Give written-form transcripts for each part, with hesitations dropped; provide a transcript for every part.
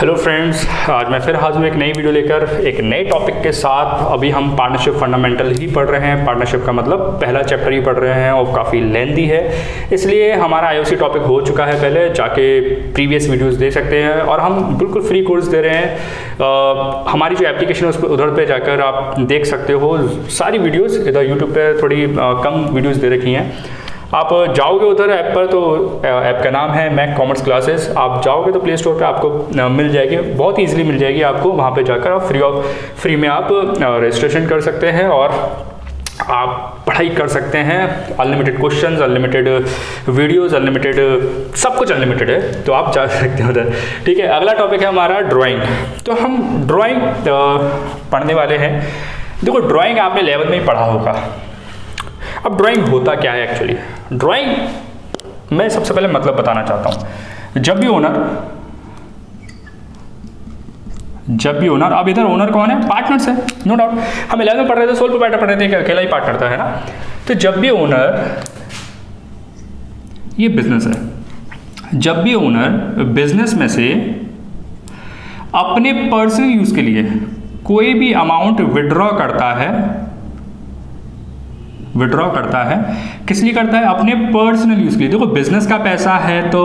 Hello friends, आज मैं फिर हाजिर हूँ एक नई वीडियो लेकर एक नए टॉपिक के साथ। अभी हम पार्टनरशिप फंडामेंटल ही पढ़ रहे हैं। पार्टनरशिप का मतलब पहला चैप्टर ही पढ़ रहे हैं और काफ़ी लेंथी है, इसलिए हमारा आईओसी टॉपिक हो चुका है पहले। जाके प्रीवियस वीडियोस दे सकते हैं और हम बिल्कुल फ्री कोर्स दे रहे हैं। हमारी जो एप्लीकेशन है उस पर उधर पे जाकर आप देख सकते हो सारी वीडियोज़। इधर यूट्यूब पर थोड़ी कम वीडियोज़ दे रखी हैं। आप जाओगे उधर ऐप पर तो ऐप का नाम है मैक कॉमर्स क्लासेस। आप जाओगे तो प्ले स्टोर पे आपको मिल जाएगी, बहुत ईजिली मिल जाएगी आपको। वहाँ पे जाकर आप फ्री में आप रजिस्ट्रेशन कर सकते हैं और आप पढ़ाई कर सकते हैं। Unlimited questions, unlimited videos, unlimited सब कुछ अनलिमिटेड है, तो आप जा सकते हैं उधर। ठीक है, अगला टॉपिक है हमारा ड्राइंग। तो हम ड्राइंग पढ़ने वाले हैं। देखो, ड्राइंग आपने 11th में ही पढ़ा होगा। अब ड्राइंग होता क्या है एक्चुअली? ड्राइंग मैं सबसे पहले मतलब बताना चाहता हूं। जब भी ओनर, अब इधर ओनर कौन है? पार्टनर्स है, नो डाउट। हम 11th में पढ़ रहे थे, सोल प्रोप्राइटर पढ़ रहे थे, अकेला ही पार्टनर था, है ना। तो जब भी ओनर, ये बिजनेस है, जब भी ओनर बिजनेस में से अपने पर्सनल यूज के लिए कोई भी अमाउंट विड्रॉ करता है, किस लिए करता है? अपने पर्सनल यूज के लिए। देखो, बिजनेस का पैसा है तो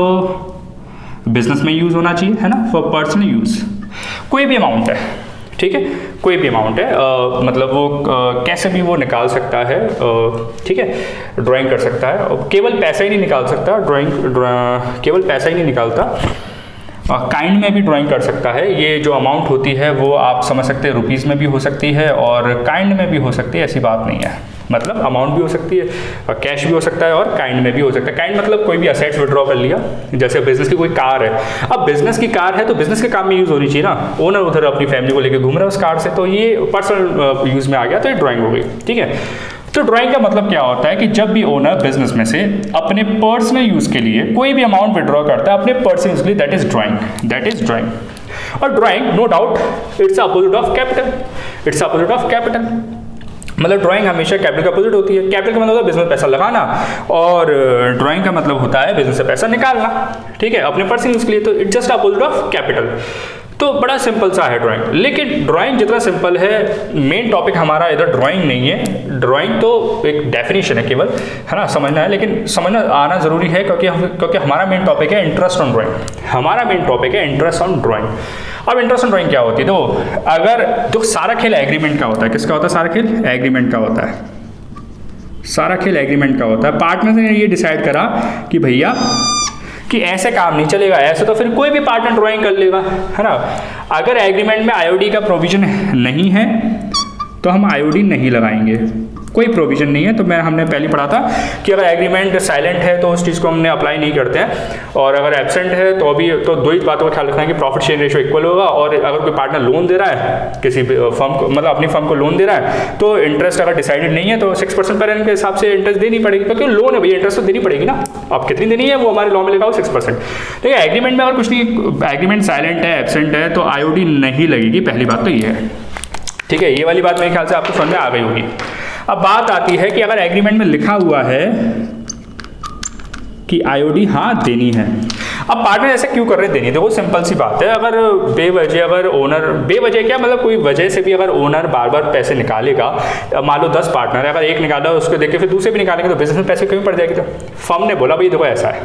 बिजनेस में यूज होना चाहिए, है ना, फॉर पर्सनल यूज। कोई भी अमाउंट है, ठीक है, कोई भी अमाउंट है, मतलब वो कैसे भी वो निकाल सकता है, ठीक है, ड्राइंग कर सकता है। केवल पैसा ही नहीं निकाल सकता, केवल पैसा ही नहीं निकालता, काइंड में भी ड्राइंग कर सकता है। ये जो अमाउंट होती है वो आप समझ सकते हैं रुपीज़ में भी हो सकती है और काइंड में भी हो सकती है, ऐसी बात नहीं है। मतलब अमाउंट भी हो सकती है और कैश भी हो सकता है और काइंड में भी हो सकता है। काइंड मतलब कोई भी असेट्स विड्रॉ कर लिया, जैसे बिजनेस की कोई कार है। अब बिजनेस की कार है तो बिजनेस के काम में यूज़ होनी चाहिए ना। ओनर उधर अपनी फैमिली को लेकर घूम रहा है उस कार से, तो ये पर्सनल यूज़ में आ गया, तो ये ड्राइंग हो गई। ठीक है, तो ड्राइंग का मतलब क्या होता है कि जब भी ओनर बिजनेस में से अपने पर्सनल यूज के लिए कोई भी अमाउंट विड्रॉ करता है अपने पर्सनल यूज के लिए, दैट इज ड्राइंग। और drawing no doubt it's opposite of capital. मतलब ड्राइंग हमेशा कैपिटल का अपोजिट होती है। कैपिटल का मतलब होता है बिजनेस में पैसा लगाना और ड्राइंग का मतलब होता है बिजनेस से पैसा निकालना। ठीक है, अपने पर्सनल यूज के लिए, तो it's just opposite of capital. तो बड़ा सिंपल सा है ड्राइंग। लेकिन ड्राइंग जितना सिंपल है, मेन टॉपिक हमारा इधर ड्राइंग नहीं है। ड्राइंग तो एक डेफिनेशन है केवल, है ना, समझना है, लेकिन समझना आना जरूरी है क्योंकि हमारा मेन टॉपिक है इंटरेस्ट ऑन ड्राइंग। अब इंटरेस्ट ऑन ड्राइंग क्या होती है? तो अगर जो सारा खेल एग्रीमेंट का होता है, किसका होता है? सारा खेल एग्रीमेंट का होता है। पार्टनर ने ये डिसाइड करा कि भैया कि ऐसे काम नहीं चलेगा, ऐसे तो फिर कोई भी पार्टनर ड्राइंग कर लेगा, है ना। अगर एग्रीमेंट में आईओडी का प्रोविजन नहीं है तो हम आईओडी नहीं लगाएंगे। कोई प्रोविजन नहीं है तो हमने पहले पढ़ा था कि अगर एग्रीमेंट साइलेंट है तो उस चीज़ को हमने अप्लाई नहीं करते हैं, और अगर एब्सेंट है तो अभी तो दो ही बातों का ख्याल रखना है कि प्रॉफिट शेयर रेशियो इक्वल होगा, और अगर कोई पार्टनर लोन दे रहा है किसी फर्म को, मतलब अपनी फर्म को लोन दे रहा है, तो इंटरेस्ट अगर डिसाइडेड नहीं है तो 6% पर एनम के हिसाब से इंटरेस्ट देनी पड़ेगी, क्योंकि लोन है भैया, इंटरेस्ट तो देनी पड़ेगी ना। अब कितनी देनी है वो हमारे लॉ में लिखा हो 6%। ठीक है, एग्रीमेंट में अगर कुछ नहीं, एग्रीमेंट साइलेंट है, एब्सेंट है, तो आईओडी नहीं लगेगी। पहली बात तो ये है। ठीक है, ये वाली बात मेरे ख्याल से आपको समझ में आ गई होगी। अब बात आती है कि अगर एग्रीमेंट में लिखा हुआ है कि आईओडी हाँ देनी है, अब पार्टनर ऐसे क्यों कर रहे हैं देनी? देखो, सिंपल सी बात है। अगर बेवजह क्या, मतलब कोई वजह से भी अगर ओनर बार बार पैसे निकालेगा, मान लो 10 पार्टनर है, अगर एक निकाला उसको देख के फिर दूसरे भी निकालेंगे तो बिजनेस में पैसे कमी पड़ जाएगी। तो फर्म ने बोला भाई देखो ऐसा है,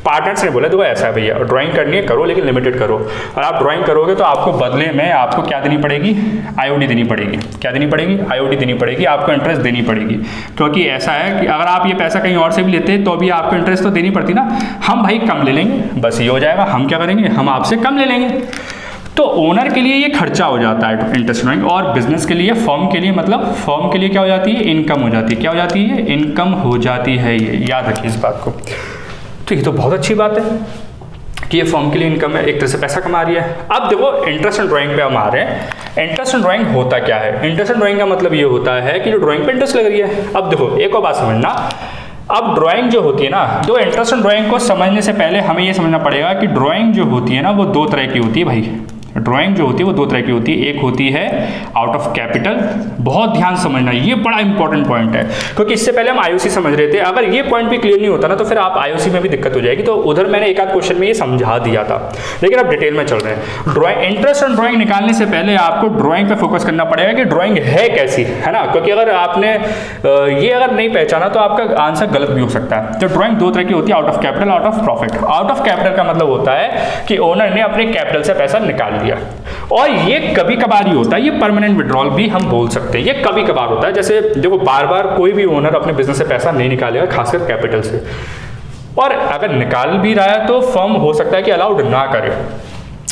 पार्टनर्स ने बोला देखो ऐसा है भैया, ड्राइंग करनी है करो, लेकिन लिमिटेड करो। और आप ड्राइंग करोगे तो आपको बदले में आपको क्या देनी पड़ेगी? आईओडी देनी पड़ेगी। क्या देनी पड़ेगी? आईओडी देनी पड़ेगी, आपको इंटरेस्ट देनी पड़ेगी। क्योंकि ऐसा है कि अगर आप ये पैसा कहीं और से भी लेते तो भी आपको इंटरेस्ट तो देनी पड़ती ना। हम भाई कम ले लेंगे, बस ये हो जाएगा। हम क्या करेंगे? हम आपसे कम ले लेंगे। तो ओनर के लिए ये खर्चा हो जाता है इंटरेस्ट ड्राइंग, और बिजनेस के लिए, फर्म के लिए, मतलब फर्म के लिए क्या हो जाती है? इनकम हो जाती है। क्या हो जाती है? इनकम हो जाती है। ये याद रखिए इस बात को। तो ये तो बहुत अच्छी बात है कि ये फर्म के लिए इनकम है, एक तरह से पैसा कमा रही है। अब देखो, इंटरेस्ट ऑन ड्राइंग पे हम आ रहे हैं। इंटरेस्ट ऑन ड्राइंग होता क्या है? इंटरेस्ट ऑन ड्राइंग का मतलब ये होता है कि जो ड्राइंग पे इंटरेस्ट लग रही है। अब देखो, एक और बात समझना, अब ड्राइंग जो होती है ना, जो इंटरेस्ट ऑन ड्राइंग को समझने से पहले हमें ये समझना पड़ेगा कि ड्राइंग जो होती है ना वो दो तरह की होती है भाई। ड्राइंग जो होती है वो दो तरह की होती है, एक होती है आउट ऑफ कैपिटल, बहुत ध्यान समझना, ये बड़ा इंपॉर्टेंट पॉइंट है, क्योंकि इससे पहले हम आईओसी समझ रहे थे, अगर ये पॉइंट भी क्लियर नहीं होता ना तो फिर आप आईओसी में भी दिक्कत हो जाएगी। तो उधर मैंने एक आध क्वेश्चन में ये समझा दिया था, लेकिन अब डिटेल में चल रहे हैं। ड्राइंग, इंटरेस्ट ऑन ड्राइंग निकालने से पहले आपको ड्राइंग पे फोकस करना पड़ेगा कि ड्राइंग है कैसी, है ना, क्योंकि अगर आपने ये अगर नहीं पहचाना तो आपका आंसर गलत भी हो सकता है। तो ड्राइंग दो तरह की होती है, out of capital, out of profit. Out of capital का मतलब होता है कि ओनर ने अपने कैपिटल से पैसा निकाल लिया, और ये कभी कभार ही होता है, ये परमानेंट विड्रॉल भी हम बोल सकते हैं, ये कभी कभार होता है। जैसे देखो बार बार कोई भी ओनर अपने बिजनेस से पैसा नहीं निकालेगा, खासकर कैपिटल से, और अगर निकाल भी रहा है तो फर्म हो सकता है कि अलाउड ना करे।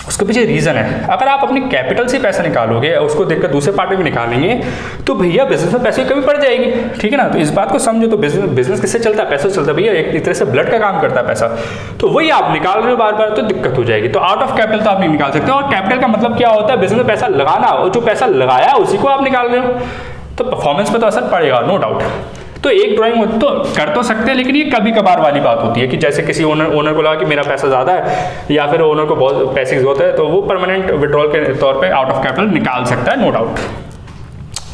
उसके पीछे रीज़न है, अगर आप अपने कैपिटल से पैसा निकालोगे, उसको देखकर दूसरे पार्ट में भी निकालेंगे तो भैया बिजनेस में पैसे की कमी पड़ जाएगी, ठीक है ना। तो इस बात को समझो। तो बिजनेस किससे चलता है? पैसा चलता है भैया, एक तरह से ब्लड का काम करता है पैसा। तो वही आप निकाल रहे हो बार बार तो दिक्कत हो जाएगी। तो आउट ऑफ कैपिटल तो आप नहीं निकाल सकते। और कैपिटल का मतलब क्या होता है? बिजनेस में पैसा लगाना, और जो पैसा लगाया उसी को आप निकाल रहे हो, तो परफॉर्मेंस पर तो असर पड़ेगा, नो डाउट। तो एक ड्राइंग तो कर तो सकते हैं, लेकिन ये कभी कभार वाली बात होती है कि जैसे किसी ओनर को लगा कि मेरा पैसा ज़्यादा है, या फिर ओनर को बहुत पैसे की जरूरत है, तो वो परमानेंट विड्रॉल के तौर पे आउट ऑफ कैपिटल निकाल सकता है, नो डाउट,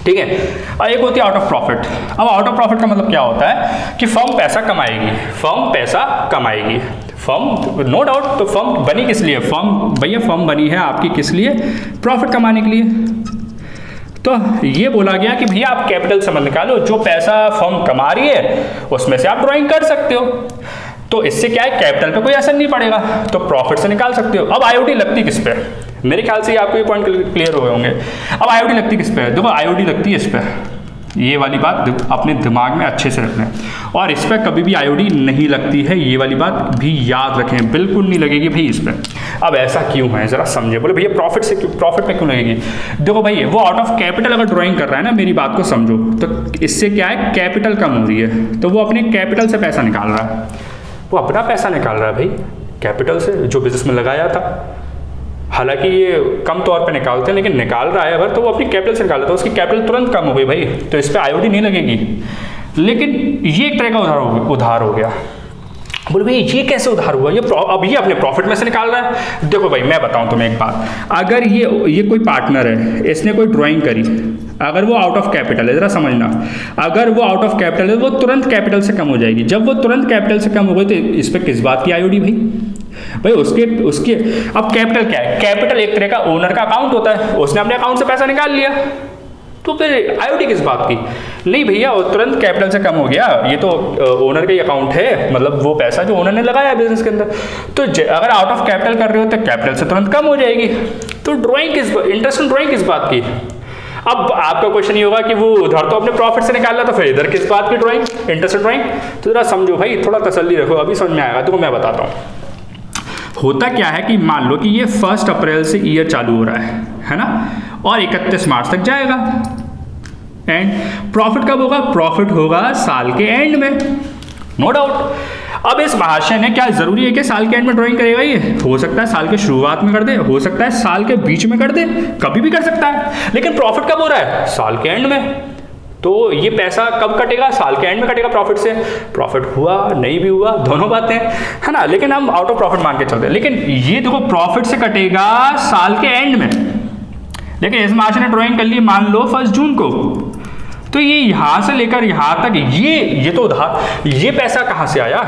ठीक है। और एक होती है आउट ऑफ प्रॉफिट। अब आउट ऑफ प्रॉफिट का मतलब क्या होता है कि फर्म पैसा कमाएगी, फर्म नो डाउट। तो फर्म बनी किस लिए? फर्म बनी है आपकी किस लिए? प्रॉफिट कमाने के लिए। तो ये बोला गया कि भैया आप कैपिटल से मत निकालो, जो पैसा फर्म कमा रही है उसमें से आप ड्राइंग कर सकते हो। तो इससे क्या है, कैपिटल पे कोई असर नहीं पड़ेगा, तो प्रॉफिट से निकाल सकते हो। अब आईओडी लगती किस पे? मेरे ख्याल से आपको ये पॉइंट क्लियर हो गए होंगे। अब आईओडी लगती किस पे? देखो आईओडी लगती है इस पे, ये वाली बात अपने दिमाग में अच्छे से रख लें, और इस पर कभी भी आईओडी नहीं लगती है, ये वाली बात भी याद रखें, बिल्कुल नहीं लगेगी भाई इस पर। अब ऐसा क्यों है जरा समझे। बोले भैया प्रॉफिट पे क्यों लगेगी? देखो भाई वो आउट ऑफ कैपिटल अगर ड्राइंग कर रहा है ना, मेरी बात को समझो, तो इससे क्या है, कैपिटल कम हो रही है, तो वो अपने कैपिटल से पैसा निकाल रहा है, वो अपना पैसा निकाल रहा है भाई कैपिटल से, जो बिजनेस में लगाया था। हालांकि ये कम तौर पे निकालते हैं, लेकिन निकाल रहा है अगर, तो वो अपनी कैपिटल से निकाल, तो उसकी कैपिटल तुरंत कम हो गई भाई, तो इस पर आईओडी नहीं लगेगी। लेकिन ये एक तरह का उधार हो गया। बोले भाई ये कैसे उधार हुआ? अब ये अपने प्रॉफिट में से निकाल रहा है। देखो भाई मैं बताऊं तुम्हें एक बात, अगर ये कोई पार्टनर है, इसने कोई ड्राइंग करी, अगर वो आउट ऑफ कैपिटल है, जरा समझना, अगर वो आउट ऑफ कैपिटल है वो तुरंत कैपिटल से कम हो जाएगी। जब वो तुरंत कैपिटल से कम हो गई तो इस पर किस बात की आईओडी भाई उसके अब कैपिटल क्या है? कैपिटल एक तरह का ओनर का अकाउंट होता है, उसने अपने अकाउंट से पैसा निकाल लिया, तो फिर आईओडी किस बात की? नहीं भैया वो तुरंत कैपिटल से कम हो गया, ये तो ओनर का ही अकाउंट है, मतलब वो पैसा जो ओनर ने लगाया बिजनेस के अंदर। तो अगर आउट ऑफ कैपिटल कर रहे हो तो कैपिटल से तुरंत कम हो जाएगी। तो इंटरेस्ट ऑन ड्राइंग किस बात की? अब आपका क्वेश्चन ये होगा कि वो उधर तो अपने प्रॉफिट से निकाल रहा, तो फिर इधर किस बात की ड्राइंग, इंटरेस्ट ऑन ड्राइंग? तो जरा समझो भाई, थोड़ा तसल्ली रखो, अभी समझ में आएगा। तो मैं बताता हूँ होता क्या है कि मान लो कि ये 1 अप्रैल से ईयर चालू हो रहा है ना, और 31 मार्च तक जाएगा। एंड प्रॉफिट कब होगा? प्रॉफिट होगा साल के एंड में, नो डाउट। अब इस महाशय ने, क्या जरूरी है कि साल के एंड में ड्राइंग करेगा? ये हो सकता है साल के शुरुआत में कर दे, हो सकता है साल के बीच में कर दे, कभी भी कर सकता है। लेकिन प्रॉफिट कब हो रहा है? साल के एंड में। तो ये पैसा कब कटेगा? साल के एंड में कटेगा प्रॉफिट से। प्रॉफिट हुआ नहीं भी हुआ, दोनों बातें है ना, लेकिन हम आउट ऑफ प्रॉफिट मान के चलते हैं। लेकिन ये देखो प्रॉफिट से कटेगा साल के एंड में, लेकिन इस महाशय ने ड्राइंग कर ली मान लो 1 जून को, तो ये यहां से लेकर यहां तक ये तो उधार, ये पैसा कहां से आया?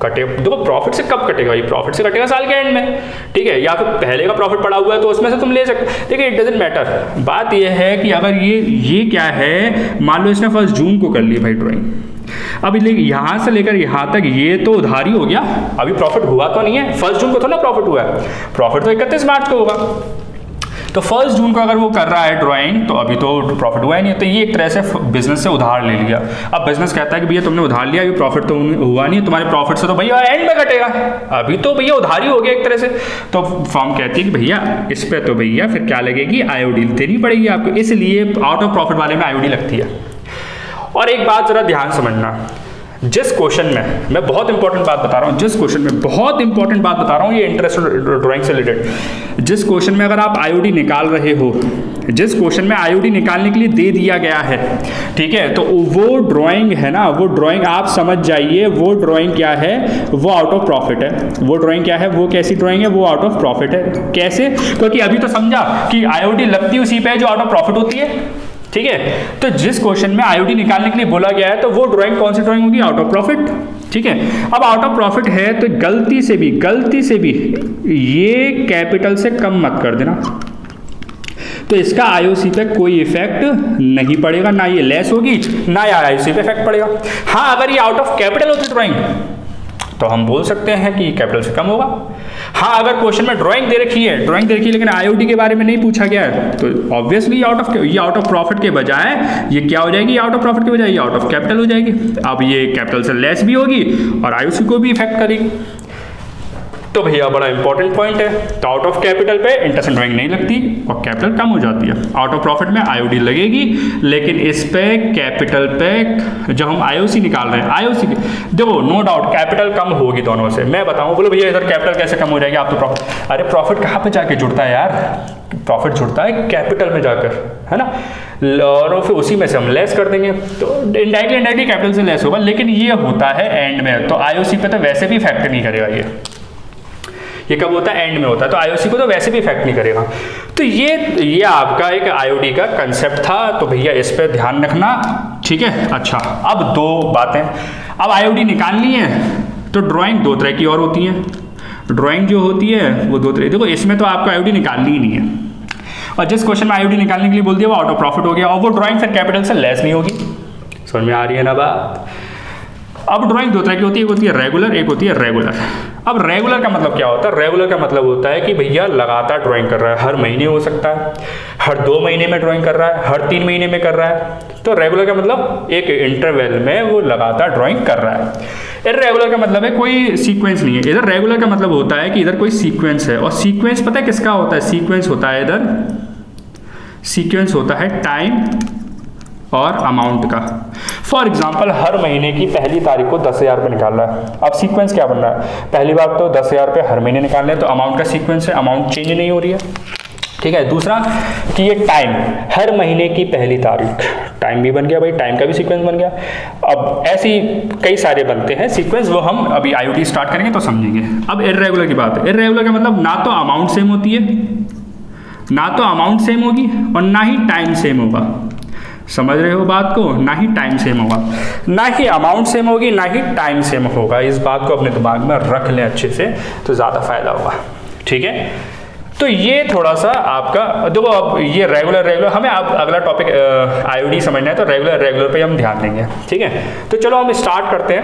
कटे, देखो प्रॉफिट से कब कटेगा? ये प्रॉफिट से कटेगा साल के एंड में, ठीक है, या फिर पहले का प्रॉफिट पड़ा हुआ है तो उसमें से तुम ले सकते। देखिए इट डजंट मैटर, बात ये है कि अगर ये क्या है, मान लो इसने 1 जून को कर ली भाई ड्राइंग, अब यहाँ से लेकर यहाँ तक ये तो उधारी हो गया, अभी प्रॉफिट हुआ तो नहीं है। 1 जून को थोड़ा ना प्रॉफिट हुआ है, प्रॉफिट तो 31 मार्च को होगा। तो 1 जून को अगर वो कर रहा है ड्राइंग, तो अभी तो प्रॉफिट हुआ ही नहीं है, तो ये एक तरह से बिजनेस से उधार ले लिया। अब बिजनेस कहता है कि भैया तुमने उधार लिया, अभी प्रॉफिट तो हुआ नहीं, तुम्हारे प्रॉफिट से तो भैया एंड में कटेगा, अभी तो भैया उधारी हो गया एक तरह से। तो फर्म कहती है कि भैया इस पे तो भैया फिर क्या लगेगी? आईओडी देनी पड़ेगी आपको, इसलिए आउट ऑफ प्रॉफिट वाले में आईओडी लगती है। और एक बात जरा ध्यान समझना, जिस क्वेश्चन में मैं बहुत इंपॉर्टेंट बात बता रहा हूँ, ये इंटरेस्ट ड्राइंग से रिलेटेड, जिस क्वेश्चन में अगर आप आईओडी निकाल रहे हो, जिस क्वेश्चन में आईओडी निकालने के लिए दे दिया गया है, ठीक है, तो वो ड्राइंग है ना, वो ड्राइंग आप समझ जाइए, वो ड्राइंग क्या है, वो आउट ऑफ प्रॉफिट है। वो ड्राइंग क्या है, वो कैसी ड्राइंग है, वो आउट ऑफ प्रॉफिट है। कैसे? क्योंकि अभी तो समझा कि आईओडी लगती उसी पे है जो आउट ऑफ प्रॉफिट होती है, ठीक है। तो जिस क्वेश्चन में आईओडी निकालने के लिए बोला गया है, तो वो ड्राइंग कौन सी ड्राइंग होगी, आउट ऑफ प्रॉफिट, ठीक है। अब आउट ऑफ प्रॉफिट है तो गलती से भी ये कैपिटल से कम मत कर देना, तो इसका आईओसी पे कोई इफेक्ट नहीं पड़ेगा, ना ये लेस होगी ना ये आईओसी पे इफेक्ट पड़ेगा। हाँ, अगर ये आउट ऑफ कैपिटल होती ड्राइंग तो हम बोल सकते हैं कि कैपिटल से कम होगा। हाँ, अगर क्वेश्चन में ड्राइंग दे रखी है लेकिन आईओडी के बारे में नहीं पूछा गया है, तो ऑब्वियसली ये आउट ऑफ प्रॉफिट के बजाय ये क्या हो जाएगी, आउट ऑफ प्रॉफिट के बजाय ये आउट ऑफ कैपिटल हो जाएगी। अब ये कैपिटल से लेस भी होगी और आईओसी को भी इफेक्ट करेगी। तो भैया बड़ा इंपॉर्टेंट पॉइंट है। तो आउट ऑफ कैपिटल पे इंटरेस्ट ड्राइंग नहीं लगती और कैपिटल कम हो जाती है। आउट ऑफ प्रॉफिट में आईओडी लगेगी, लेकिन इस पे कैपिटल पे जब हम आईओसी निकाल रहे हैं, आईओसी देखो नो डाउट कैपिटल कम होगी दोनों से। मैं बताऊं, बोलो भैया इधर कैपिटल कैसे कम हो जाएगी, आप तो प्रॉफिट, अरे प्रॉफिट कहाँ पे जाके जुड़ता है यार, प्रॉफिट जुड़ता है कैपिटल में जाकर, है ना, और फिर उसी में से हम लेस कर देंगे, तो इनडायरेक्टली कैपिटल से लेस होगा। लेकिन ये होता है एंड में, तो आईओसी पे तो वैसे भी इफेक्ट नहीं करेगा। ये कब होता है, एंड में होता है, तो आईओसी को तो वैसे भी इफेक्ट नहीं करेगा। तो ये आपका एक आईओडी का कंसेप्ट था, तो भैया इस पे ध्यान रखना, ठीक है। अच्छा, अब दो बातें, अब आईओडी निकालनी है तो ड्राइंग दो तरह की और होती है। ड्राइंग जो होती है वो दो तरह, देखो इसमें तो आपको आईओडी निकालनी ही नहीं है, और जिस क्वेश्चन में आईओडी निकालने के लिए बोल दिया वो आउट ऑफ प्रॉफिट हो गया, और वो ड्राइंग फिर कैपिटल से लेस नहीं होगी। समझ में आ रही है ना बात। अब ड्राइंग दो तरह की होती है, एक होती है रेगुलर, एक होती है रेगुलर। अब रेगुलर का मतलब क्या होता है, रेगुलर का मतलब होता है कि भैया लगातार ड्राइंग कर रहा है, हर महीने हो सकता है, हर 2 महीने में ड्राइंग कर रहा है, हर 3 महीने में कर रहा है। तो रेगुलर का मतलब एक इंटरवल में वो लगातार ड्राइंग कर रहा है। इर्रेगुलर का मतलब है कोई सीक्वेंस नहीं है। इधर रेगुलर का मतलब होता है कि इधर कोई सीक्वेंस है, और सीक्वेंस पता है किसका होता है, सीक्वेंस होता है इधर, सीक्वेंस होता है टाइम और अमाउंट का। फॉर एग्जाम्पल, हर महीने की पहली तारीख को 10,000 रुपये निकाल रहा है। अब सीक्वेंस क्या बन रहा है, पहली बात तो 10,000 रुपये हर महीने निकालने हैं, तो अमाउंट का सीक्वेंस है, अमाउंट चेंज नहीं हो रही है, ठीक है। दूसरा कि ये टाइम, हर महीने की पहली तारीख, टाइम भी बन गया भाई, टाइम का भी सीक्वेंस बन गया। अब ऐसी कई सारे बनते हैं सीक्वेंस, वो हम अभी आईओडी स्टार्ट करेंगे तो समझेंगे। अब इर्रेगुलर की बात है, इर्रेगुलर का मतलब ना तो अमाउंट सेम होती है, ना तो अमाउंट सेम होगी और ना ही टाइम सेम होगा। समझ रहे हो बात को, ना ही टाइम सेम होगा, ना ही अमाउंट सेम होगी, ना ही टाइम सेम होगा। इस बात को अपने दिमाग में रख लें अच्छे से, तो ज़्यादा फायदा होगा, ठीक है। तो ये थोड़ा सा आपका देखो, अब ये रेगुलर हमें अब अगला टॉपिक आईओडी समझना है, तो रेगुलर पे हम ध्यान देंगे, ठीक है। तो चलो हम स्टार्ट करते हैं,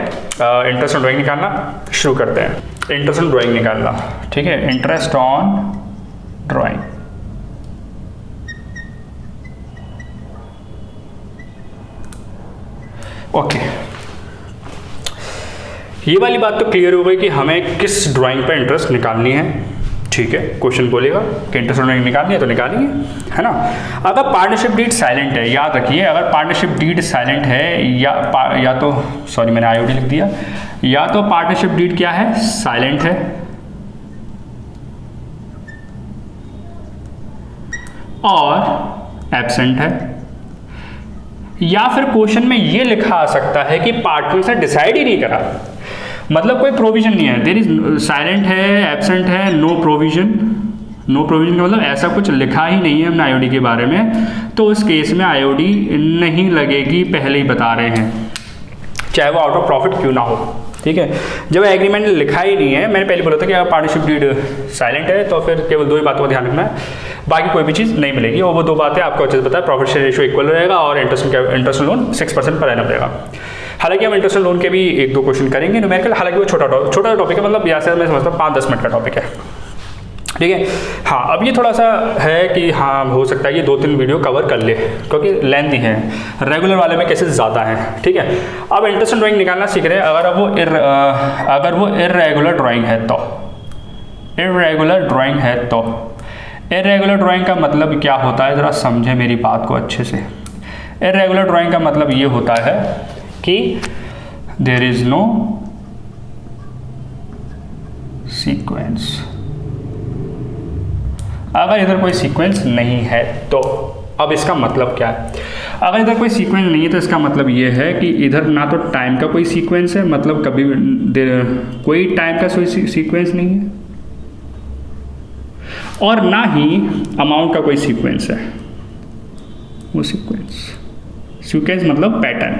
इंटरेस्ट ऑन ड्राइंग निकालना शुरू करते हैं। इंटरेस्ट ऑन ड्राइंग निकालना, ठीक है, इंटरेस्ट ऑन ड्राइंग। ओके, ये वाली बात तो क्लियर हो गई कि हमें किस ड्राइंग पे इंटरेस्ट निकालनी है, ठीक है। क्वेश्चन बोलेगा कि इंटरेस्ट ड्राइंग निकालनी है तो निकालेंगे, है ना। अगर पार्टनरशिप डीड साइलेंट है, याद रखिए, अगर पार्टनरशिप डीड साइलेंट है या तो सॉरी मैंने आईओडी लिख दिया, या तो पार्टनरशिप डीड क्या है, साइलेंट है, और एब्सेंट है, या फिर क्वेश्चन में ये लिखा आ सकता है कि पार्टनर ने डिसाइड ही नहीं करा, मतलब कोई प्रोविजन नहीं है, देयर इज साइलेंट है, एब्सेंट है, नो प्रोविजन। नो प्रोविजन का मतलब ऐसा कुछ लिखा ही नहीं है हमने आईओडी के बारे में, तो उस केस में आईओडी नहीं लगेगी, पहले ही बता रहे हैं, चाहे वो आउट ऑफ प्रॉफिट क्यों ना हो, ठीक है। जब एग्रीमेंट लिखा ही नहीं है, मैंने पहले बोला था कि अगर पार्टनरशिप डीड साइलेंट है तो फिर केवल 2 ही बातों का ध्यान रखना है, बाकी कोई भी चीज़ नहीं मिलेगी। और वो 2 बातें आपको अच्छे से पता है, प्रॉफिट शेयर रेशियो इक्वल रहेगा और इंटरेस्ट लोन 6% पर एनम रहेगा। हालांकि हम इंटरेस्ट लोन के भी 1-2 क्वेश्चन करेंगे न्यूमेरिकल, हालांकि वो छोटा टॉपिक है, मतलब यहाँ से मैं समझता हूँ 5-10 मिनट का टॉपिक है, ठीक है। हाँ, अब ये थोड़ा सा है कि हाँ हो सकता है ये 2-3 वीडियो कवर कर ले, क्योंकि लेंथी है, रेगुलर वाले में केसेस ज़्यादा हैं, ठीक है। अब इंटरेस्ट ड्राइंग निकालना सीख रहे हैं, अगर वो इर्रेगुलर ड्राइंग है तो, इर्रेगुलर ड्राइंग है तो, इर्रेगुलर ड्राइंग का मतलब क्या होता है, ज़रा समझे मेरी बात को अच्छे से। इर्रेगुलर ड्राइंग का मतलब ये होता है कि देयर इज नो सीक्वेंस, अगर इधर कोई सीक्वेंस नहीं है तो अब इसका मतलब क्या है? अगर इधर कोई सीक्वेंस नहीं है तो इसका मतलब ये है कि इधर ना तो टाइम का कोई सीक्वेंस है, मतलब कभी कोई टाइम का कोई सीक्वेंस नहीं है, और ना ही अमाउंट का कोई सीक्वेंस है। वो सीक्वेंस मतलब पैटर्न,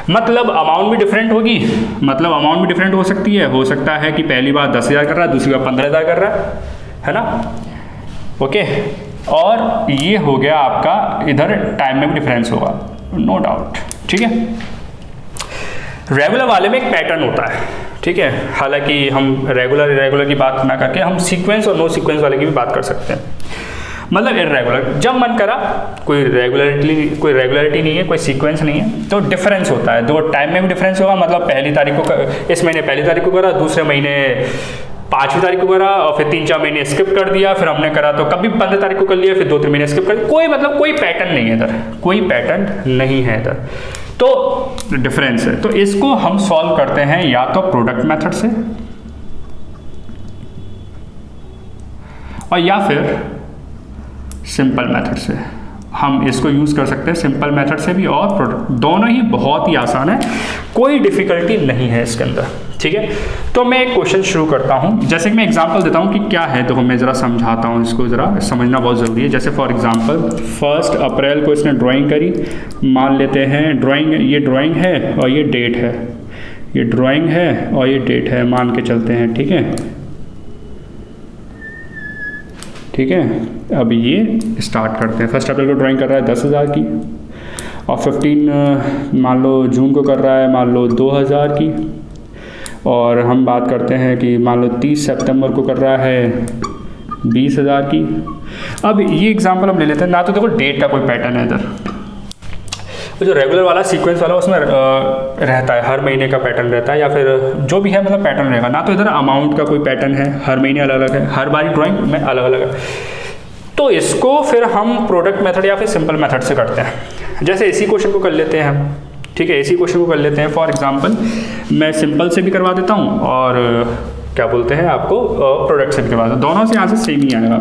मतलब अमाउंट भी डिफरेंट होगी, मतलब अमाउंट भी डिफरेंट हो सकती है। हो सकता है कि पहली बार 10,000 कर रहा है, दूसरी बार 15,000 कर रहा है ना? ओके, और ये हो गया आपका, इधर टाइम में भी डिफरेंस होगा, नो डाउट। ठीक है, रेगुलर वाले में एक पैटर्न होता है। ठीक है, हालांकि हम रेगुलर इरेगुलर की बात ना करके हम सीक्वेंस और नो सीक्वेंस वाले की भी बात कर सकते हैं। मतलब इरेगुलर, जब मन करा, कोई रेगुलरिटी नहीं है, कोई सीक्वेंस नहीं है, तो डिफरेंस होता है। दो टाइम में भी डिफरेंस होगा, मतलब पहली तारीख को इस महीने पहली तारीख को करा, दूसरे महीने 5वीं तारीख को करा, और फिर 3-4 महीने स्किप कर दिया, फिर हमने करा तो कभी 15 तारीख को कर लिया, फिर 2-3 महीने स्किप कर दिया। कोई मतलब कोई पैटर्न नहीं है इधर, कोई पैटर्न नहीं है इधर, तो डिफरेंस है। तो इसको हम सॉल्व करते हैं या तो प्रोडक्ट मेथड से और या फिर सिंपल मेथड से। हम इसको यूज़ कर सकते हैं सिंपल मेथड से भी और प्रोडक्ट, दोनों ही बहुत ही आसान है, कोई डिफ़िकल्टी नहीं है इसके अंदर। ठीक है, तो मैं एक क्वेश्चन शुरू करता हूँ। जैसे कि मैं एग्जांपल देता हूँ कि क्या है, देखो मैं ज़रा समझाता हूँ, इसको ज़रा समझना बहुत ज़रूरी है। जैसे फॉर एग्जांपल 1 अप्रैल को इसने ड्राइंग करी, मान लेते हैं ड्राइंग, ये ड्राइंग है और ये डेट है, ये ड्राइंग है और ये डेट है, मान के चलते हैं। ठीक है, ठीक है, अब ये स्टार्ट करते हैं। 1 अप्रैल को ड्राइंग कर रहा है 10,000 की, और 15 मान लो जून को कर रहा है मान लो 2,000 की, और हम बात करते हैं कि मान लो 30 सितंबर को कर रहा है 20,000 की। अब ये एग्जांपल हम ले लेते हैं। ना तो देखो डेट का कोई पैटर्न है इधर, तो जो रेगुलर वाला सीक्वेंस वाला उसमें रहता है, हर महीने का पैटर्न रहता है, या फिर जो भी है मतलब पैटर्न रहेगा। ना तो इधर अमाउंट का कोई पैटर्न है, हर महीने अलग अलग है, हर बारी ड्राइंग में अलग अलग है। तो इसको फिर हम प्रोडक्ट मेथड या फिर सिंपल मेथड से करते हैं। जैसे इसी क्वेश्चन को कर लेते हैं हम। ठीक है, इसी क्वेश्चन को कर लेते हैं। फॉर एग्जांपल मैं सिंपल से भी करवा देता हूँ और क्या बोलते हैं आपको प्रोडक्ट से भी करवा देता हूँ, दोनों से आंसर सेम ही आएगा।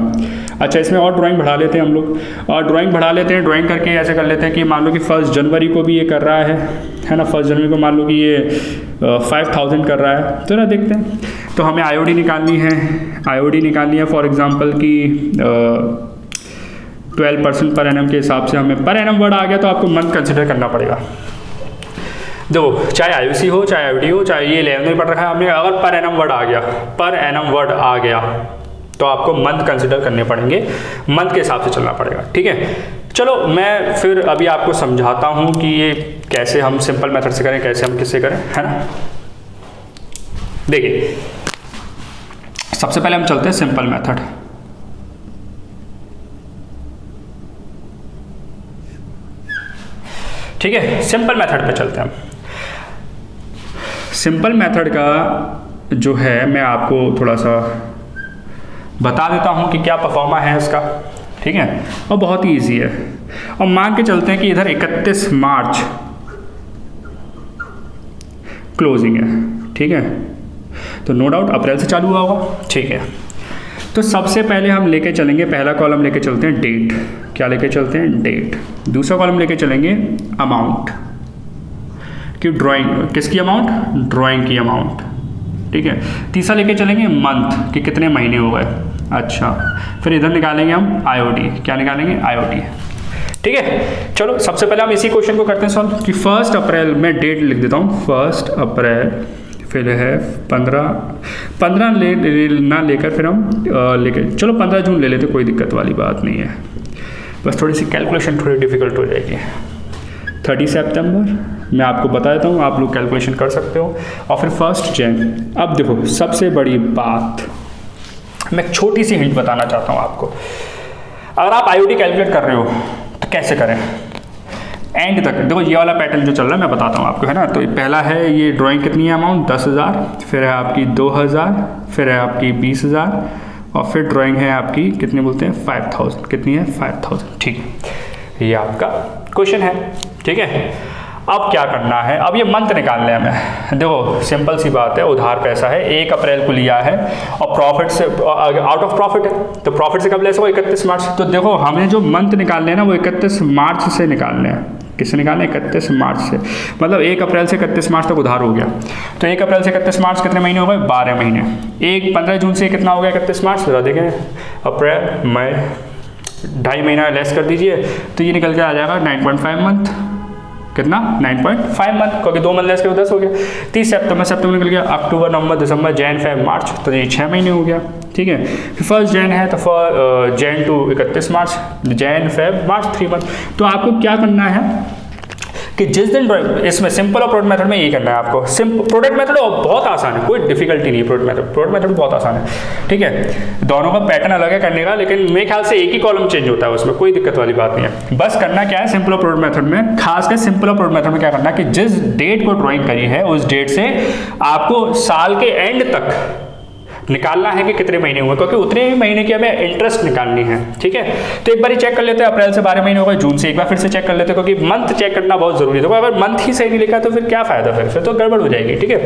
अच्छा, इसमें और ड्राइंग बढ़ा लेते हैं हम लोग, और ड्राइंग बढ़ा लेते हैं। ड्राइंग करके ऐसे कर लेते हैं कि मान लो कि 1 जनवरी को भी ये कर रहा है ना, 1 जनवरी को मान लो कि ये 5,000 कर रहा है। तो ना देखते हैं, तो हमें आईओडी निकालनी है, आईओडी निकालनी है फॉर एग्जांपल की 12% पर एनम के हिसाब से हमें पर एनम वर्ड आ गया तो आपको मंथ कंसिडर करना पड़ेगा। देखो, चाहे आईयूसी हो चाहे आईओडी हो, चाहे ये 11 में पढ़ रखा है हमने, अगर पर एनम वर्ड आ गया, पर एनम वर्ड आ गया तो आपको मंथ कंसिडर करने पड़ेंगे, मंथ के हिसाब से चलना पड़ेगा। ठीक है, चलो मैं फिर अभी आपको समझाता हूँ कि ये कैसे हम सिंपल मेथड से करें, कैसे हम किससे करें, है ना। देखिए, सबसे पहले हम चलते हैं सिंपल मेथड। ठीक है, सिंपल मेथड पे चलते हैं हम। सिंपल मेथड का जो है मैं आपको थोड़ा सा बता देता हूँ कि क्या परफॉर्मा है इसका। ठीक है, और बहुत ही ईजी है। और मान के चलते हैं कि इधर 31 मार्च क्लोजिंग है। ठीक है, तो नो डाउट अप्रैल से चालू हुआ होगा। ठीक है, तो सबसे पहले हम लेके चलेंगे, पहला कॉलम लेके चलते हैं डेट। क्या लेके चलते हैं? डेट। दूसरा कॉलम लेके चलेंगे अमाउंट, कि ड्राइंग किसकी अमाउंट? ड्राइंग की अमाउंट। ठीक है, तीसरा लेके चलेंगे मंथ, कि कितने महीने हो गए। अच्छा, फिर इधर निकालेंगे हम आईओडी। क्या निकालेंगे? आईओडी। ठीक है, चलो सबसे पहले हम इसी क्वेश्चन को करते हैं सॉल्व, कि 1 अप्रैल में डेट लिख देता हूँ 1 अप्रैल, फिर है 15 ना लेकर फिर हम लेकर चलो 15 जून ले लेते, कोई दिक्कत वाली बात नहीं है, बस थोड़ी सी कैलकुलेशन थोड़ी डिफिकल्ट हो जाएगी। 30 सितंबर मैं आपको बता देता हूँ, आप लोग कैलकुलेशन कर सकते हो। और फिर 1 जन। अब देखो, सबसे बड़ी बात मैं एक छोटी सी हिंट बताना चाहता हूँ आपको। अगर आप आईओडी कैलकुलेट कर रहे हो तो कैसे करें? एंड तक देखो, ये वाला पैटर्न जो चल रहा है मैं बताता हूँ आपको, है ना। तो पहला है ये ड्राइंग कितनी है अमाउंट 10,000, फिर है आपकी 2,000, फिर है आपकी 20,000, और फिर ड्राइंग है आपकी कितनी बोलते हैं 5,000। कितनी है? 5,000। ठीक है, ये आपका क्वेश्चन है। ठीक है, अब क्या करना है, अब ये मंथ निकालने हैं हमें। देखो सिंपल सी बात है, उधार पैसा है, 1 अप्रैल को लिया है और प्रॉफिट से आउट ऑफ प्रॉफिट है, तो प्रॉफिट से कब लेस हो, 31 मार्च। तो देखो हमें जो मंथ निकालने हैं ना वो 31 मार्च से निकालने हैं। किससे निकालने, 31 मार्च से, मतलब 1 अप्रैल से 31 मार्च तक उधार हो गया। तो 1 अप्रैल से 31 मार्च कितने महीने हो गए, 12 महीने। 15 जून से कितना हो गया 31 मार्च, जरा देखें, अप्रैल मई, 2.5 महीना लेस कर दीजिए तो ये निकल के आ जाएगा 9.5 मंथ। कितना, 9.5 मंथ, क्योंकि 2 मंथ लेस के 10 हो गया। 30 सितंबर निकल गया, अक्टूबर नवंबर दिसंबर जैन फेब मार्च, तो ये 6 महीने हो गया। ठीक है, फिर 1 जैन है तो Jan to 31 March, Jan Feb March 3 month. तो आपको क्या करना है कि जिस दिन इसमें सिंपल और प्रोडक्ट मेथड में यही करना है आपको। प्रोडक्ट मेथड बहुत आसान है, कोई डिफिकल्टी नहीं है। प्रोडक्ट मेथड बहुत आसान है, ठीक है। दोनों का पैटर्न अलग है करने का, लेकिन मेरे ख्याल से एक ही कॉलम चेंज होता है, उसमें कोई दिक्कत वाली बात नहीं है। बस करना क्या है सिंपल और प्रोडक्ट मेथड में, खासकर सिंपल और प्रोडक्ट मेथड में क्या करना है कि जिस डेट को ड्राइंग करी है उस डेट से आपको साल के एंड तक निकालना है कि कितने महीने हुए, क्योंकि उतने ही महीने की हमें इंटरेस्ट निकालनी है। ठीक है, तो एक बार ही चेक कर लेते हैं, अप्रैल से 12 महीने हो गए, जून से एक बार फिर से चेक कर लेते हैं, क्योंकि मंथ चेक करना बहुत जरूरी है। तो अगर मंथ ही सही नहीं लिखा तो फिर क्या फायदा, फिर तो गड़बड़ हो जाएगी। ठीक है,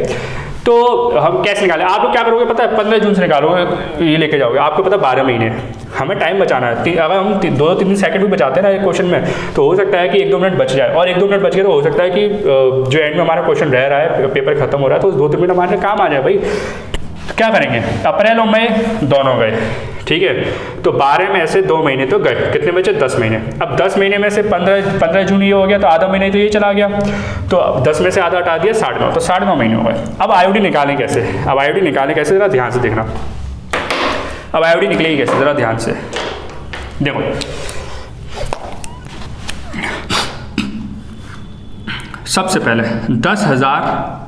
तो हम कैसे निकालें, आप लोग क्या करोगे पता है, 15 जून से निकालोगे, ये लेके जाओगे, आपको पता है 12 महीने, हमें टाइम बचाना है। अगर हम 2-3 सेकंड भी बचाते हैं ना एक क्वेश्चन में, तो हो सकता है कि 1-2 मिनट बच जाए, और 1-2 मिनट बच गए तो हो सकता है कि जो एंड में हमारा क्वेश्चन रह रहा है, पेपर खत्म हो रहा है, तो उस 2-3 मिनट हमारे काम आ जाए भाई। क्या करेंगे, अप्रैल और मई दोनों गए, ठीक है, तो 12 में से 2 महीने तो गए, कितने बचे, 10 महीने। अब 10 महीने में से 15 जून ये हो गया, तो आधा महीने तो ये चला गया, तो अब 10 में से आधा हटा दिया, 9.5, तो 9.5 महीने हो गए। अब आईओडी निकालें कैसे, अब आईओडी निकालें कैसे, जरा ध्यान से देखना। अब आईओडी निकलेगी कैसे, जरा ध्यान से देखो। सबसे पहले 10,000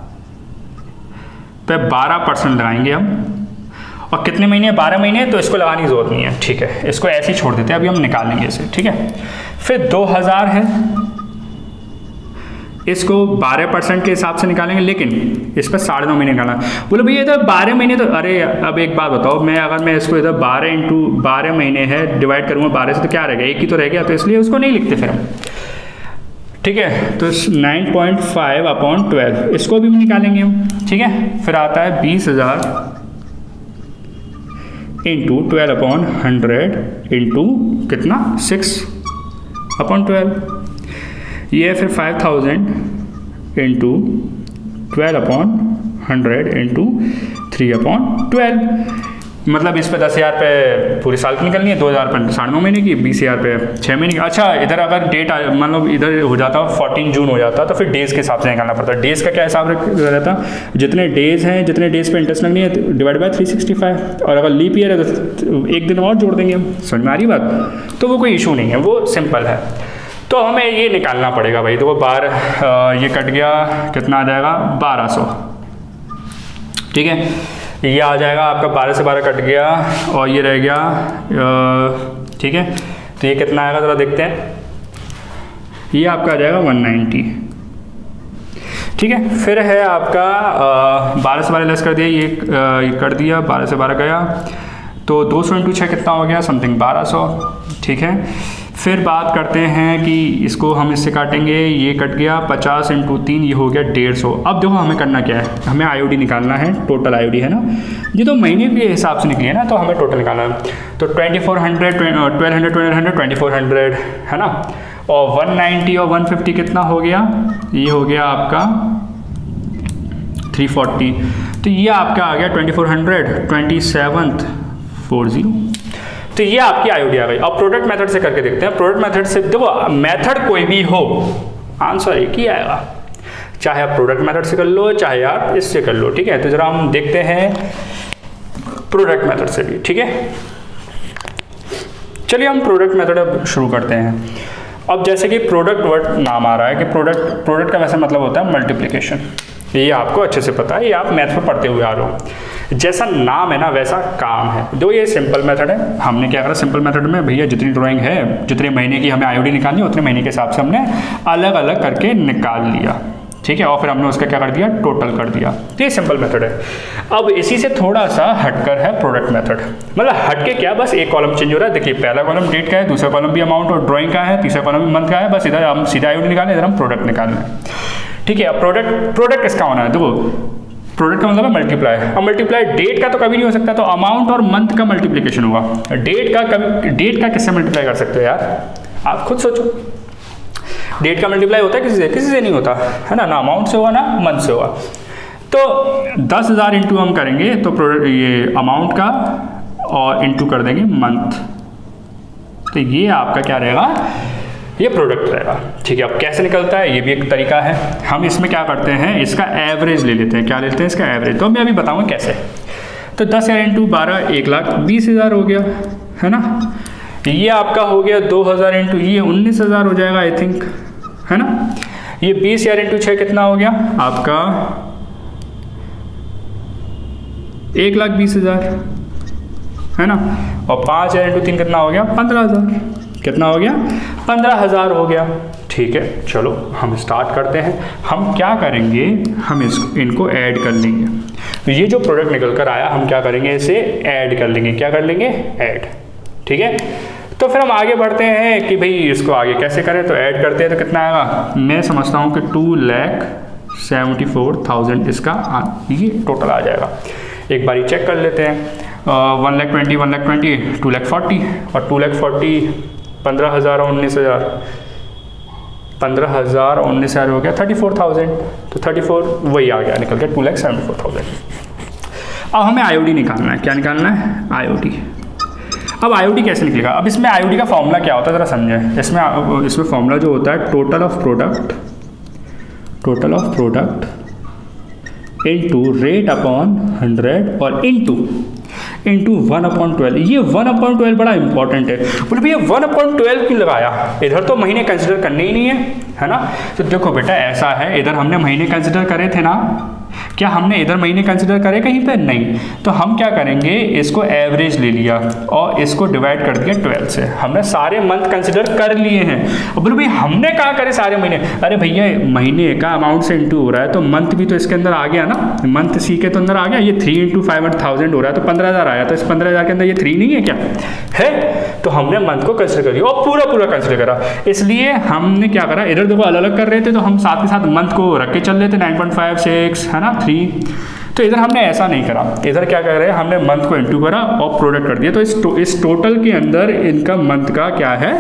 पे 12% लगाएंगे हम, और कितने महीने, 12 महीने, तो इसको लगाने की जरूरत नहीं है। ठीक है, इसको ऐसे ही छोड़ देते हैं, अभी हम निकालेंगे इसे। ठीक है, फिर 2,000 है, इसको 12% के हिसाब से निकालेंगे, लेकिन इस पर 9.5 महीने निकालना। बोलो भैया इधर 12 महीने, तो अरे अब एक बात बताओ, अगर मैं इसको इधर 12 महीने है डिवाइड करूँगा 12 से, तो क्या रह गया, एक ही तो रह गया, तो इसलिए उसको नहीं लिखते फिर हम। ठीक है, तो 9.5/12 इसको भी निकालेंगे हम। ठीक है, फिर आता है 20,000 इंटू 12/100 इंटू कितना, 6/12, ये फिर 5,000 इंटू 12/100 इंटू 3/12, मतलब इस पे 10,000 पे पूरे साल की निकलनी है, 2,000 पे 9.5 महीने की, 20,000 पे 6 महीने की। अच्छा, इधर अगर डेट मतलब इधर हो जाता 14 जून हो जाता, तो फिर डेज़ के हिसाब से निकालना पड़ता है। डेज़ का क्या हिसाब रहता, जितने डेज़ हैं, जितने डेज़ पे इंटरेस्ट लगनी है, डिवाइड बाय 365, और अगर लीप ईयर है तो एक दिन और जोड़ देंगे हम। समझ में आ रही बात, तो वो कोई इशू नहीं है, वो सिंपल है। तो हमें ये निकालना पड़ेगा भाई। तो वो 12 ये कट गया, कितना आ जाएगा, 1200। ठीक है, ये आ जाएगा आपका, 12 से 12 कट गया, और ये रह गया, ठीक है, तो ये कितना आएगा जरा देखते हैं, ये आपका आ जाएगा 190। ठीक है, फिर है आपका 12 से 12 लेस कर दिया, ये कर दिया, 12 से 12 गया, तो 200 इंटू 6 कितना हो गया, समथिंग 1200। ठीक है, फिर बात करते हैं कि इसको हम इससे काटेंगे, ये कट गया, 50 इंटू 3 ये हो गया 150। अब देखो हमें करना क्या है, हमें आईओडी निकालना है, टोटल आईओडी है ना, ये तो महीने के हिसाब से निकली है ना, तो हमें टोटल निकालना है। तो 2400, 1200, 1200, 2400 है ना, और 190 और 150 कितना हो गया, ये हो गया आपका 340, तो ये आपका आ गया 2400, 2740। तो ये आपकी आईओडी आ गई। अब प्रोडक्ट मेथड से करके देखते हैं। प्रोडक्ट मेथड से देखो, मेथड कोई भी हो, आंसर एक ही आएगा, चाहे आप प्रोडक्ट मेथड से कर लो, चाहे आप इससे कर लो। ठीक है, तो जरा हम देखते हैं प्रोडक्ट मेथड से भी। ठीक है, चलिए हम प्रोडक्ट मेथड अब शुरू करते हैं। अब जैसे कि प्रोडक्ट वर्ड नाम आ रहा है कि प्रोडक्ट का वैसे मतलब होता है मल्टीप्लिकेशन, ये आपको अच्छे से पता है, ये आप मैथ में पढ़ते हुए आ रहे हो। जैसा नाम है ना वैसा काम है। दो ये सिंपल मेथड है, हमने क्या करा, सिंपल मेथड में भैया जितनी ड्राइंग है, जितने महीने की हमें आईओडी निकालनी है, उतने महीने के हिसाब से हमने अलग अलग करके निकाल लिया। ठीक है, और फिर हमने उसका क्या कर दिया, टोटल कर दिया। तो ये सिंपल मेथड है। अब इसी से थोड़ा सा हटकर है प्रोडक्ट मेथड। मतलब हटके क्या, बस एक कॉलम चेंज हो रहा है। देखिए पहला कॉलम डेट का है, दूसरा कॉलम भी अमाउंट और ड्राइंग का है, तीसरा कॉलम भी मंथ का है। बस इधर हम सीधा आईओडी निकालें, इधर हम प्रोडक्ट निकालना है। ठीक है, अब प्रोडक्ट किसका होना है, देखो प्रोडक्ट का मतलब है मल्टीप्लाई। अब मल्टीप्लाई डेट का तो कभी नहीं हो सकता, तो अमाउंट और मंथ का मल्टीप्लिकेशन होगा। डेट का किससे मल्टीप्लाई कर सकते हो यार, आप खुद सोचो। डेट का मल्टीप्लाई होता है किसी से नहीं होता है ना अमाउंट से होगा ना मंथ से होगा। तो 10,000 इंटू हम करेंगे तो ये अमाउंट का और इंटू कर देंगे मंथ, तो ये आपका क्या रहेगा, ये प्रोडक्ट रहेगा। ठीक है, अब कैसे निकलता है ये भी एक तरीका है। हम इसमें क्या करते हैं, इसका एवरेज ले लेते हैं। क्या लेते हैं, इसका एवरेज। तो मैं अभी बताऊंगा कैसे। तो 10,000 इंटू 12 1,20,000 हो गया है ना। ये आपका हो गया 2,000 इंटू ये 19,000 हो जाएगा आई थिंक, है ना। ये 20,000 इंटू 6 कितना हो गया आपका 1,20,000 है ना। और 5,000 इंटू 3 कितना हो गया 15,000। कितना हो गया 15,000 हो गया। ठीक है, चलो हम स्टार्ट करते हैं। हम क्या करेंगे, हम इनको ऐड कर लेंगे। तो ये जो प्रोडक्ट निकल कर आया हम क्या करेंगे, इसे ऐड कर लेंगे। क्या कर लेंगे, ऐड। ठीक है, तो फिर हम आगे बढ़ते हैं कि भाई इसको आगे कैसे करें। तो ऐड करते हैं तो कितना आएगा, मैं समझता हूँ कि 2,74,000 इसका ये टोटल आ जाएगा। एक बारी चेक कर लेते हैं। 1,20,000 1,20,000 2,40,000 और 2,40,000 15,000 और 19,000 15,000 और 19,000 हो गया 34,000। तो 34 वही आ गया, निकल गया 2,74,000। अब हमें आईओडी निकालना है। क्या निकालना है, आईओडी। अब आईओडी कैसे निकलेगा, अब इसमें आईओडी का फॉर्मूला क्या होता है ज़रा समझें। इसमें फॉर्मूला जो होता है total of product into rate upon 100 और इनटू 1/12। ये 1/12 बड़ा इंपॉर्टेंट है। बोले भैया 1/12 क्यों लगाया, इधर तो महीने कंसिडर करने ही नहीं है ना। तो देखो बेटा ऐसा है, इधर हमने महीने कंसिडर करे थे ना, क्या हमने इधर महीने कंसिडर करे कहीं पे, नहीं। तो हम क्या करेंगे, इसको एवरेज ले लिया और इसको डिवाइड कर दिया 12 से। हमने सारे मंथ कंसिडर कर लिए हैं। अब बोलो भाई हमने कहाँ करे सारे महीने, अरे भैया महीने का अमाउंट से इंटू हो रहा है तो मंथ भी तो इसके अंदर आ गया ना, मंथ सी के तो अंदर आ गया। ये 3 इंटू 5,000 हो रहा है तो 15,000 आया, तो इस 15,000 के अंदर ये 3 नहीं है क्या है। तो हमने मंथ को कंसिडर कर लिया और पूरा कंसिडर करा। इसलिए हमने क्या करा, इधर देखो अलग अलग कर रहे थे तो हम साथ के साथ मंथ को रख के चल रहे थे 9.5 6 है ना 3। तो इधर हमने ऐसा नहीं करा, इधर क्या कर रहे हैं, हमने मंथ को इंटू करा और प्रोडक्ट कर दिया। तो इस टोटल के अंदर इनका मंथ का क्या है,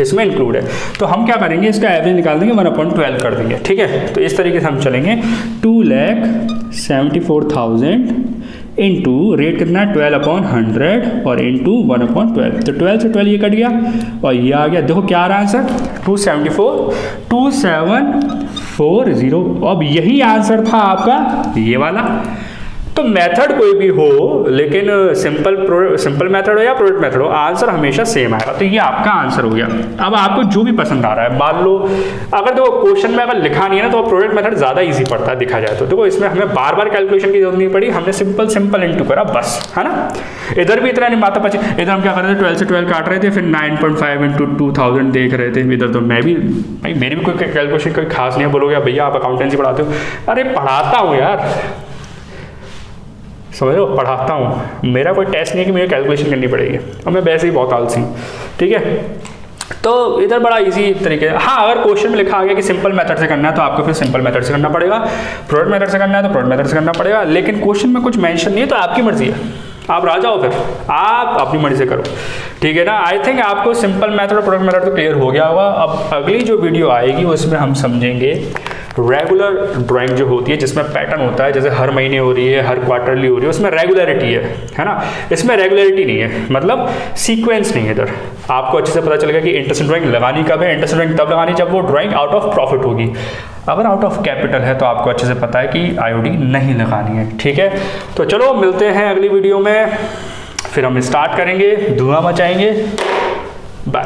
इसमें इंक्लूड है। तो हम क्या करेंगे, इसका एवरेज निकाल देंगे 1/12 कर देंगे। ठीक है, तो इस तरीके से हम चलेंगे। 2,74,000 इंटू रेट कितना है 12/100 और इंटू 1/12। तो 12 से 12 ये कट गया और ये आ गया। देखो क्या आ रहा है आंसर 2,740। अब यही आंसर था आपका ये वाला। तो मेथड कोई भी हो, लेकिन सिंपल मेथड हो या प्रोडक्ट मेथड हो, आंसर हमेशा सेम आएगा। तो ये आपका आंसर हो गया। अब आपको जो भी पसंद आ रहा है, मान लो अगर देखो क्वेश्चन में अगर लिखा नहीं है ना तो प्रोडक्ट मेथड ज़्यादा इजी पड़ता है दिखा जाए तो। देखो इसमें हमें बार बार कैलकुलेशन की जरूरत नहीं पड़ी, हमने सिंपल इंटू करा बस, है ना। इधर भी इतना नहीं माता पची, इधर हम क्या कर रहे थे 12 से 12 काट रहे थे, फिर 9.5 इंटू 2,000 देख रहे थे। इधर तो मैं भी भाई मेरी भी कोई कैलकुलेशन कोई खास नहीं है। बोलोगे भैया आप अकाउंटेंसी पढ़ाते हो, अरे पढ़ाता हूँ यार, समझ लो पढ़ाता हूँ। मेरा कोई टेस्ट नहीं है कि मुझे कैलकुलेशन करनी पड़ेगी, और मैं वैसे ही बहुत आलसी हूँ। ठीक है, तो इधर बड़ा इजी तरीके। हाँ, अगर क्वेश्चन में लिखा आ गया कि सिंपल मेथड से करना है तो आपको फिर सिंपल मेथड से करना पड़ेगा, प्रोडक्ट मेथड से करना है तो प्रोडक्ट मेथड से करना पड़ेगा। लेकिन क्वेश्चन में कुछ मेंशन नहीं है तो आपकी मर्जी है, आप आ जाओ, फिर आप अपनी मर्जी से करो। ठीक है ना। आई थिंक आपको सिंपल मेथड और प्रोडक्ट मेथड तो क्लियर हो गया होगा। अब अगली जो वीडियो आएगी उसमें हम समझेंगे रेगुलर ड्राइंग जो होती है, जिसमें पैटर्न होता है, जैसे हर महीने हो रही है, हर क्वार्टरली हो रही है, उसमें रेगुलरिटी है ना। इसमें रेगुलरिटी नहीं है, मतलब सीक्वेंस नहीं है। इधर आपको अच्छे से पता चलेगा कि इंटरेस्ट ड्राइंग लगानी कब है। इंटरेस्ट ड्राइंग तब लगानी जब वो ड्राइंग आउट ऑफ प्रॉफिट होगी। अगर आउट ऑफ कैपिटल है तो आपको अच्छे से पता है कि आईओडी नहीं लगानी है। ठीक है, तो चलो मिलते हैं अगली वीडियो में, फिर हम स्टार्ट करेंगे, धुआं मचाएंगे। बाय।